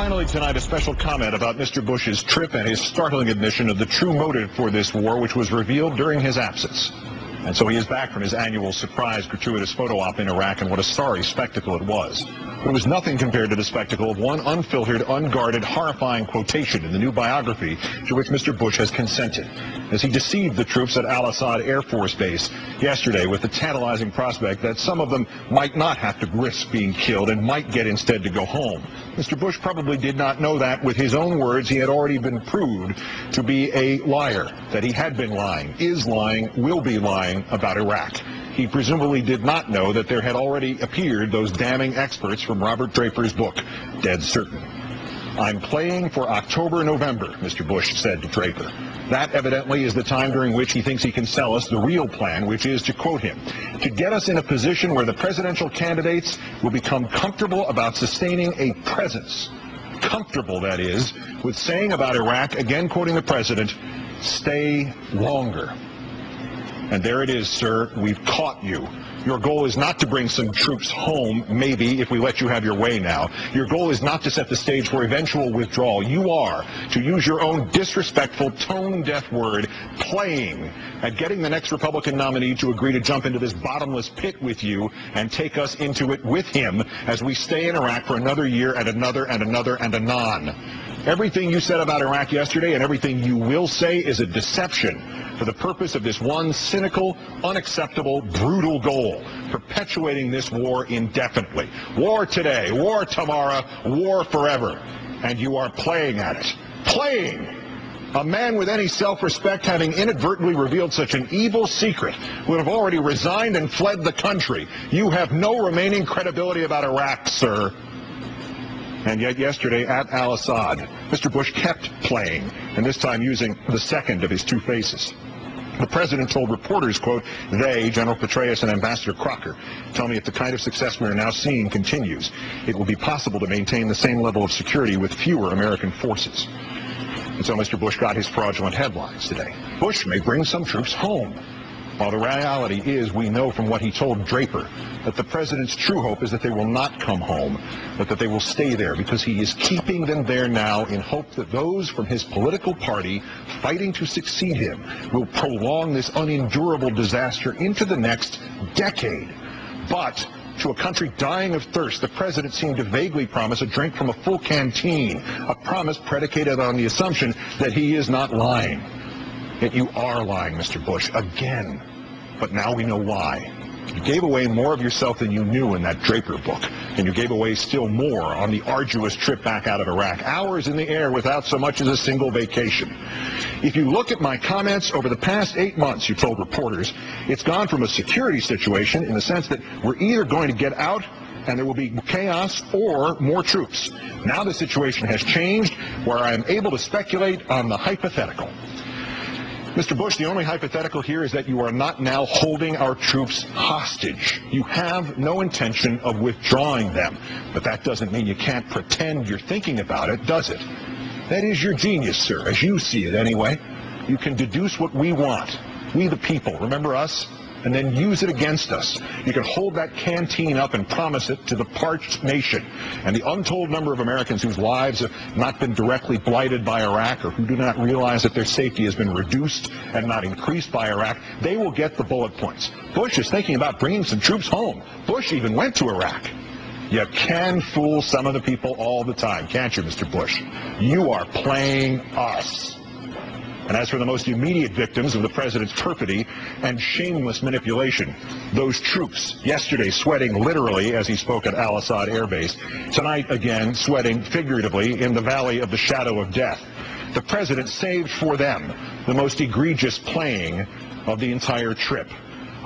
Finally tonight, a special comment about Mr. Bush's trip and his startling admission of the true motive for this war, which was revealed during his absence. And so he is back from his annual surprise gratuitous photo op in Iraq, and what a sorry spectacle it was. It was nothing compared to the spectacle of one unfiltered, unguarded, horrifying quotation in the new biography to which Mr. Bush has consented, as he deceived the troops at Al-Assad Air Force Base yesterday with the tantalizing prospect that some of them might not have to risk being killed and might get instead to go home. Mr. Bush probably did not know that. With his own words, he had already been proved to be a liar, that he had been lying, is lying, will be lying about Iraq. He presumably did not know that there had already appeared those damning experts from Robert Draper's book, Dead Certain. I'm playing for October, November, Mr. Bush said to Draper. That evidently is the time during which he thinks he can sell us the real plan, which is, to quote him, to get us in a position where the presidential candidates will become comfortable about sustaining a presence. Comfortable, that is, with saying about Iraq, again quoting the president, stay longer. And there it is, sir. We've caught you. Your goal is not to bring some troops home, maybe, if we let you have your way now. Your goal is not to set the stage for eventual withdrawal. You are, to use your own disrespectful, tone-deaf word, playing at getting the next Republican nominee to agree to jump into this bottomless pit with you and take us into it with him as we stay in Iraq for another year and another and another and anon. Everything you said about Iraq yesterday and everything you will say is a deception for the purpose of this one cynical, unacceptable, brutal goal, perpetuating this war indefinitely. War today, war tomorrow, war forever. And you are playing at it. Playing! A man with any self-respect, having inadvertently revealed such an evil secret, would have already resigned and fled the country. You have no remaining credibility about Iraq, sir. And yet yesterday at Al-Assad, Mr. Bush kept playing, and this time using the second of his two faces. The president told reporters, quote, they, General Petraeus and Ambassador Crocker, tell me if the kind of success we are now seeing continues, it will be possible to maintain the same level of security with fewer American forces. And so Mr. Bush got his fraudulent headlines today. Bush may bring some troops home. While the reality is, we know from what he told Draper, that the president's true hope is that they will not come home, but that they will stay there, because he is keeping them there now in hope that those from his political party fighting to succeed him will prolong this unendurable disaster into the next decade. But to a country dying of thirst, the president seemed to vaguely promise a drink from a full canteen, a promise predicated on the assumption that he is not lying. Yet you are lying, Mr. Bush, again. But now we know why. You gave away more of yourself than you knew in that Draper book, and you gave away still more on the arduous trip back out of Iraq, hours in the air without so much as a single vacation. If you look at my comments over the past 8 months, you told reporters, it's gone from a security situation in the sense that we're either going to get out and there will be chaos or more troops. Now the situation has changed where I am able to speculate on the hypothetical. Mr. Bush, the only hypothetical here is that you are not now holding our troops hostage. You have no intention of withdrawing them. But that doesn't mean you can't pretend you're thinking about it, does it? That is your genius, sir, as you see it anyway. You can deduce what we want, we the people, remember us? And then use it against us. You can hold that canteen up and promise it to the parched nation. And the untold number of Americans whose lives have not been directly blighted by Iraq, or who do not realize that their safety has been reduced and not increased by Iraq, they will get the bullet points. Bush is thinking about bringing some troops home. Bush even went to Iraq. You can fool some of the people all the time, can't you, Mr. Bush? You are playing us. And as for the most immediate victims of the president's perfidy and shameless manipulation, those troops, yesterday sweating literally as he spoke at Al-Assad Air Base, tonight again sweating figuratively in the valley of the shadow of death, the president saved for them the most egregious playing of the entire trip.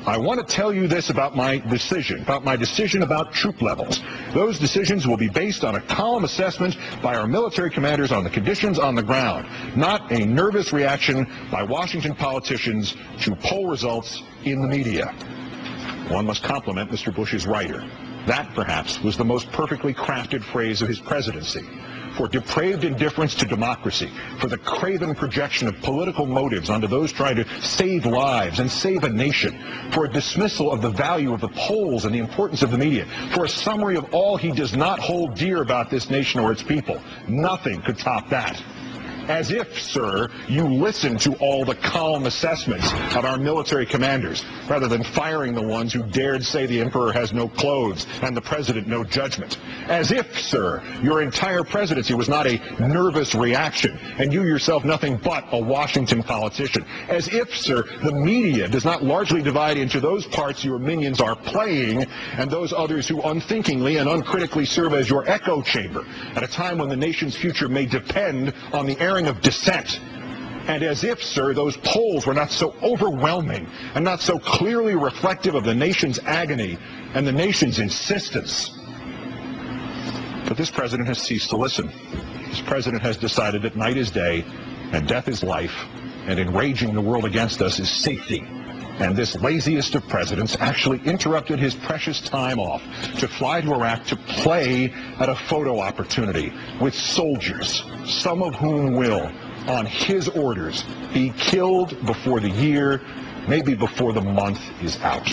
I want to tell you this about my decision about troop levels. Those decisions will be based on a calm assessment by our military commanders on the conditions on the ground, not a nervous reaction by Washington politicians to poll results in the media. One must compliment Mr. Bush's writer. That, perhaps, was the most perfectly crafted phrase of his presidency. for depraved indifference to democracy, for the craven projection of political motives onto those trying to save lives and save a nation, for a dismissal of the value of the polls and the importance of the media, for a summary of all he does not hold dear about this nation or its people. Nothing could top that. As if, sir, you listened to all the calm assessments of our military commanders, rather than firing the ones who dared say the emperor has no clothes and the president no judgment. As if, sir, your entire presidency was not a nervous reaction, and you yourself nothing but a Washington politician. As if, sir, the media does not largely divide into those parts your minions are playing and those others who unthinkingly and uncritically serve as your echo chamber at a time when the nation's future may depend on the airing of dissent. And as if, sir, those polls were not so overwhelming and not so clearly reflective of the nation's agony and the nation's insistence. But this president has ceased to listen. This president has decided that night is day and death is life, and enraging the world against us is safety. And this laziest of presidents actually interrupted his precious time off to fly to Iraq to play at a photo opportunity with soldiers, some of whom will, on his orders, be killed before the year, maybe before the month is out.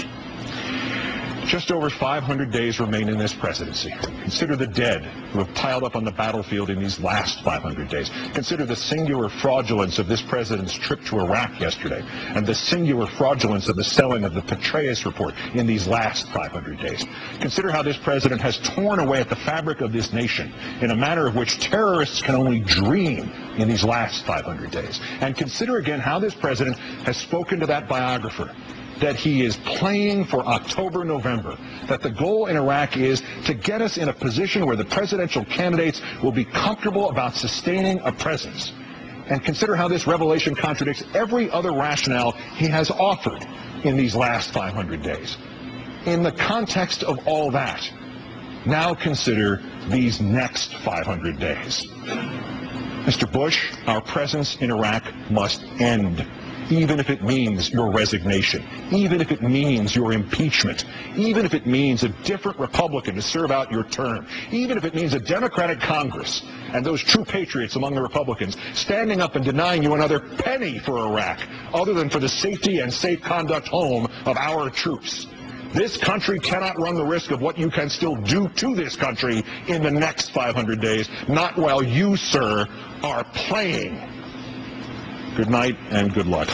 Just over 500 days remain in this presidency. Consider the dead who have piled up on the battlefield in these last 500 days. Consider the singular fraudulence of this president's trip to Iraq yesterday, and the singular fraudulence of the selling of the Petraeus report in these last 500 days. Consider how this president has torn away at the fabric of this nation in a manner of which terrorists can only dream in these last 500 days. And consider again how this president has spoken to that biographer, that he is playing for October, November, that the goal in Iraq is to get us in a position where the presidential candidates will be comfortable about sustaining a presence. And consider how this revelation contradicts every other rationale he has offered in these last 500 days. In the context of all that, now consider these next 500 days. Mr. Bush, our presence in Iraq must end, even if it means your resignation, even if it means your impeachment, even if it means a different Republican to serve out your term, even if it means a Democratic Congress and those true patriots among the Republicans standing up and denying you another penny for Iraq, other than for the safety and safe conduct home of our troops. This country cannot run the risk of what you can still do to this country in the next 500 days, not while you, sir, are playing. Good night and good luck.